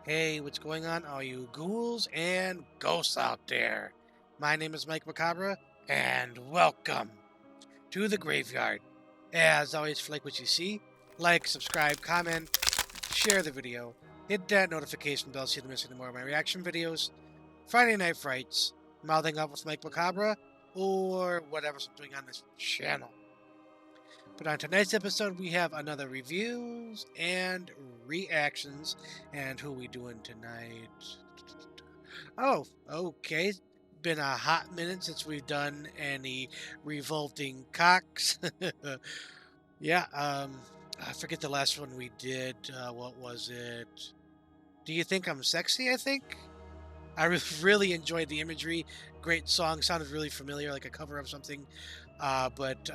Hey, what's going on, all you ghouls and ghosts out there? My name is Mike Macabre, and welcome to the graveyard. As always, if you like what you see, like, subscribe, comment, share the video, hit that notification bell so you don't miss any more of my reaction videos, Friday Night Frights, Mouthing Up with Mike Macabre, or whatever I'm doing on this channel. But on tonight's episode, we have another reviews and reactions. And who we doing tonight? Oh, okay. Been a hot minute since we've done any revolting cocks. Yeah, I forget the last one we did. What was it? Do you think I'm sexy? I think. I really enjoyed the imagery. Great song. Sounded really familiar, like a cover of something. But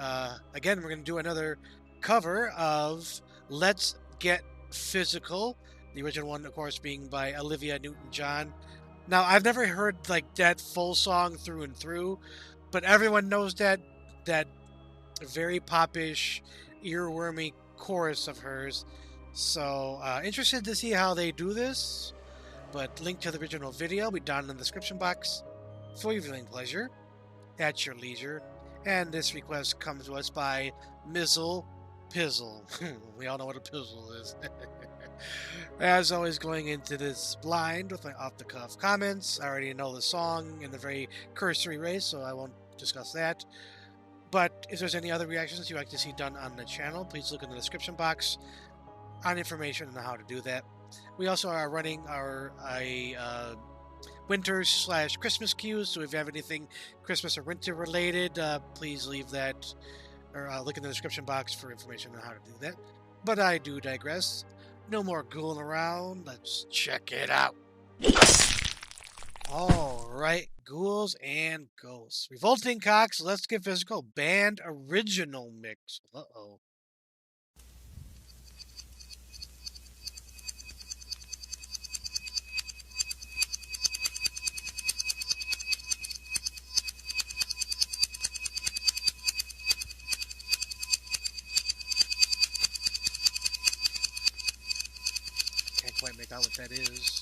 again, we're going to do another cover of Let's Get Physical. The original one, of course, being by Olivia Newton-John. Now, I've never heard like that full song through and through, but everyone knows that very popish, earwormy chorus of hers. So interested to see how they do this. But link to the original video will be down in the description box for your viewing pleasure at your leisure. And this request comes to us by Mizzle Pizzle. We all know what a pizzle is. As always, going into this blind with my off-the-cuff comments. I already know the song in a very cursory way, so I won't discuss that. But if there's any other reactions you'd like to see done on the channel, please look in the description box on information on how to do that. We also are running our winter/Christmas queues, so if you have anything Christmas or winter related, please leave that or look in the description box for information on how to do that. But I do digress. No more ghouling around. Let's check it out. All right, ghouls and ghosts. Revolting Cocks, Let's Get Physical, band original mix. Uh-oh. Can't quite make out what that is.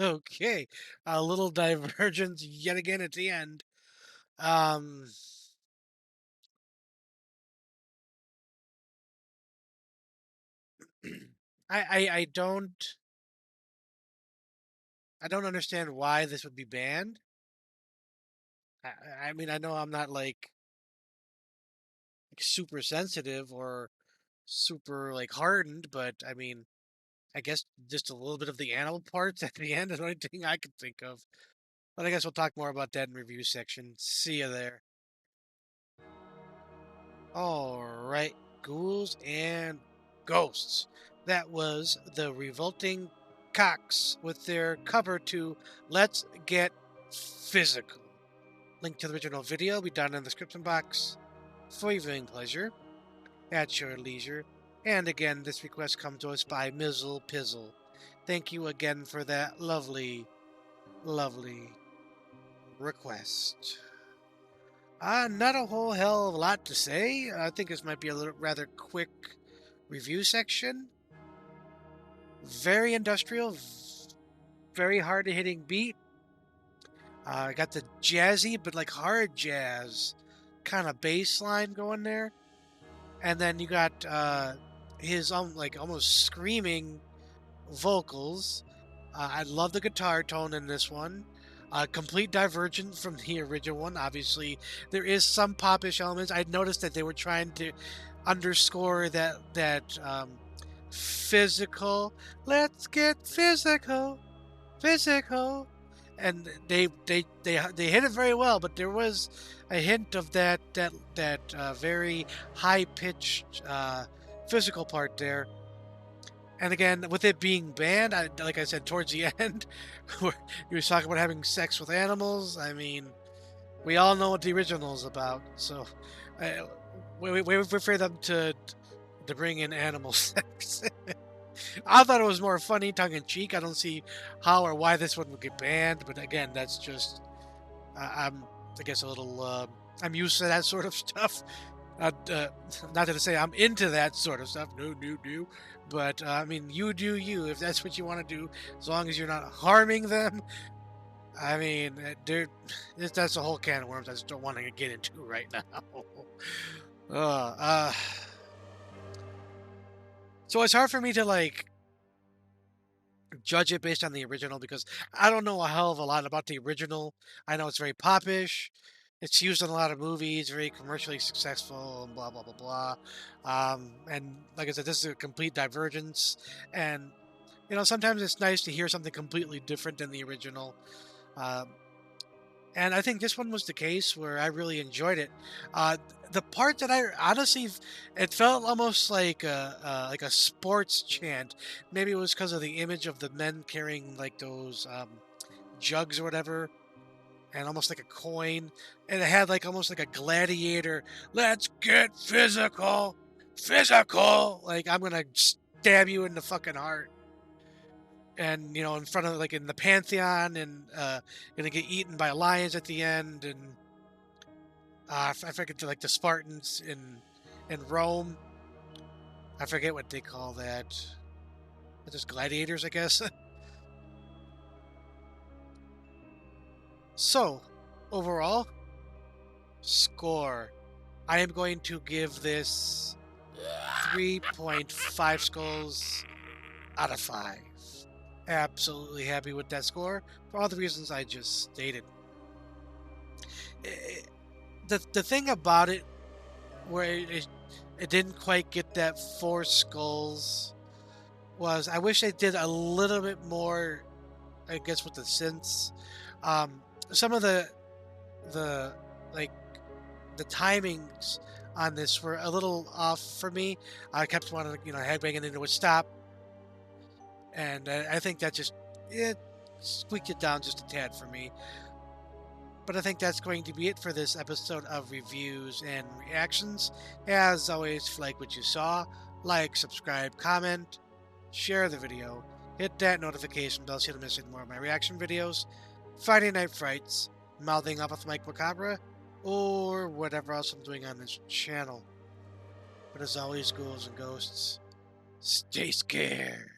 Okay, a little divergence yet again at the end. Um, I don't understand why this would be banned. I mean, I know I'm not like super sensitive or super like hardened, but I mean, I guess just a little bit of the animal parts at the end is the only thing I can think of. But I guess we'll talk more about that in review section. See you there. All right, ghouls and ghosts. That was the Revolting Cocks with their cover to Let's Get Physical. Link to the original video will be down in the description box for your viewing pleasure at your leisure. And again, this request comes to us by Mizzle Pizzle. Thank you again for that lovely, lovely request. Not a whole hell of a lot to say. I think this might be a little rather quick review section. Very industrial, very hard hitting beat. Got the jazzy but like hard jazz kind of bass line going there, and then you got his like almost screaming vocals. I love the guitar tone in this one. Complete divergent from the original one. Obviously, there is some popish elements. I noticed that they were trying to underscore that physical. Let's get physical, physical, and they hit it very well. But there was a hint of that very high pitched physical part there. And again, with it being banned, like I said, towards the end, where he was talking about having sex with animals. I mean, we all know what the original is about. So, uh, we wait for them to bring in animal sex. I thought it was more funny, tongue in cheek. I don't see how or why this one would get banned. But again, that's just I'm I guess a little I'm used to that sort of stuff. Not to say I'm into that sort of stuff. No, no, no. But I mean, you do you if that's what you want to do, as long as you're not harming them. I mean, that's a whole can of worms I just don't want to get into right now. uh, uh, so it's hard for me to like judge it based on the original because I don't know a hell of a lot about the original. I know it's very popish. It's used in a lot of movies, very commercially successful, and blah blah blah blah. And like I said, this is a complete divergence. And sometimes it's nice to hear something completely different than the original. Um, and I think this one was the case where I really enjoyed it. The part that I honestly, it felt almost like a sports chant. Maybe it was because of the image of the men carrying like those jugs or whatever, and almost like a coin, and it had like almost like a gladiator. Let's get physical, physical. Like I'm gonna stab you in the fucking heart, and in front of like in the Pantheon, and gonna get eaten by lions at the end, and I forget like the Spartans in Rome. I forget what they call that. They're just gladiators, I guess. So, overall score. I am going to give this 3.5 skulls out of 5. Absolutely happy with that score for all the reasons I just stated. The thing about it where it didn't quite get that 4 skulls was I wish they did a little bit more, I guess, with the synths. Some of the like the timings on this were a little off for me. I kept wanting to, headbanging into a stop, and I think that just it squeaked it down just a tad for me. But I think that's going to be it for this episode of reviews and reactions. As always, if you like what you saw, like, subscribe, comment, share the video, hit that notification bell so you don't miss any more of my reaction videos, Friday Night Frights, Mouthing Up with Mike Macabre, or whatever else I'm doing on this channel. But as always, ghouls and ghosts, stay scared.